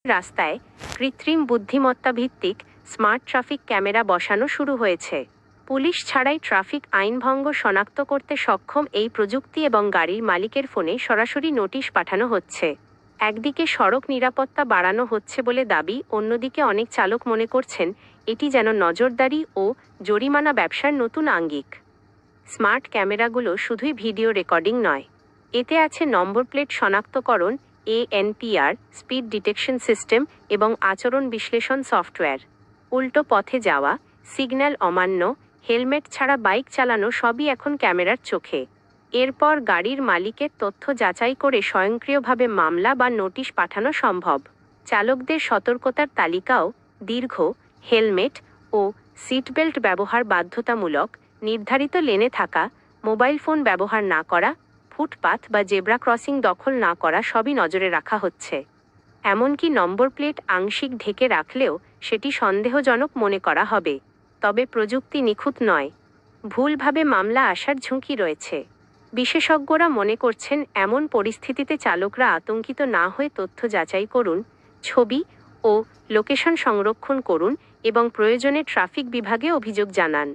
রাস্তায় কৃত্রিম বুদ্ধিমত্তা ভিত্তিক স্মার্ট ট্রাফিক ক্যামেরা বসানো শুরু হয়েছে। পুলিশ ছাড়াই ট্রাফিক আইনভঙ্গ শনাক্ত করতে সক্ষম এই প্রযুক্তি এবং গাড়ির মালিকের ফোনে সরাসরি নোটিশ পাঠানো হচ্ছে। একদিকে সড়ক নিরাপত্তা বাড়ানো হচ্ছে বলে দাবি, অন্যদিকে অনেক চালক মনে করছেন এটি যেন নজরদারি ও জরিমানা ব্যবসার নতুন আঙ্গিক। স্মার্ট ক্যামেরাগুলো শুধুই ভিডিও রেকর্ডিং নয়, এতে আছে নম্বর প্লেট শনাক্তকরণ, ANPR, স্পিড ডিটেকশন সিস্টেম এবং আচরণ বিশ্লেষণ সফটওয়্যার। উল্টো পথে যাওয়া, সিগন্যাল অমান্য, হেলমেট ছাড়া বাইক চালানো সবই এখন ক্যামেরার চোখে। এরপর গাড়ির মালিকের তথ্য যাচাই করে স্বয়ংক্রিয়ভাবে মামলা বা নোটিশ পাঠানো সম্ভব। চালকদের সতর্কতার তালিকাও দীর্ঘ, হেলমেট ও সিটবেল্ট ব্যবহার বাধ্যতামূলক, নির্ধারিত লেনে থাকা, মোবাইল ফোন ব্যবহার না করা, ফুটপাথ বা জেব্রা ক্রসিং দখল না করা সবই নজরে রাখা হচ্ছে। এমনকি নম্বর প্লেট আংশিক ঢেকে রাখলেও সেটি সন্দেহজনক মনে করা হবে। তবে প্রযুক্তি নিখুঁত নয়, ভুলভাবে মামলা আসার ঝুঁকি রয়েছে। বিশেষজ্ঞরা মনে করছেন এমন পরিস্থিতিতে চালকরা আতঙ্কিত না হয়ে তথ্য যাচাই করুন, ছবি ও লোকেশন সংরক্ষণ করুন এবং প্রয়োজনে ট্রাফিক বিভাগে অভিযোগ জানান।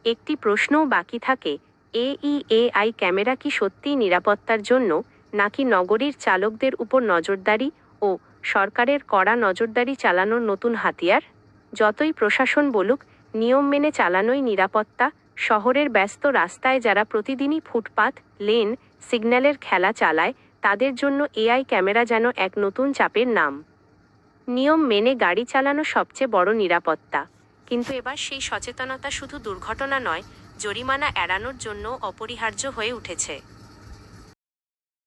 একটি প্রশ্নও বাকি থাকে, AI ক্যামেরা কি সত্যিই নিরাপত্তার জন্য, নাকি নগরীর চালকদের উপর নজরদারি ও সরকারের কড়া নজরদারি চালানোর নতুন হাতিয়ার? যতই প্রশাসন বলুক নিয়ম মেনে চালানোই নিরাপত্তা, শহরের ব্যস্ত রাস্তায় যারা প্রতিদিনই ফুটপাথ, লেন, সিগন্যালের খেলা চালায় তাদের জন্য AI ক্যামেরা যেন এক নতুন চাপের নাম। নিয়ম মেনে গাড়ি চালানো সবচেয়ে বড় নিরাপত্তা, কিন্তু এবার সেই সচেতনতা শুধু দুর্ঘটনা নয়, জরিমানা এড়ানোর জন্য অপরিহার্য হয়ে উঠেছে।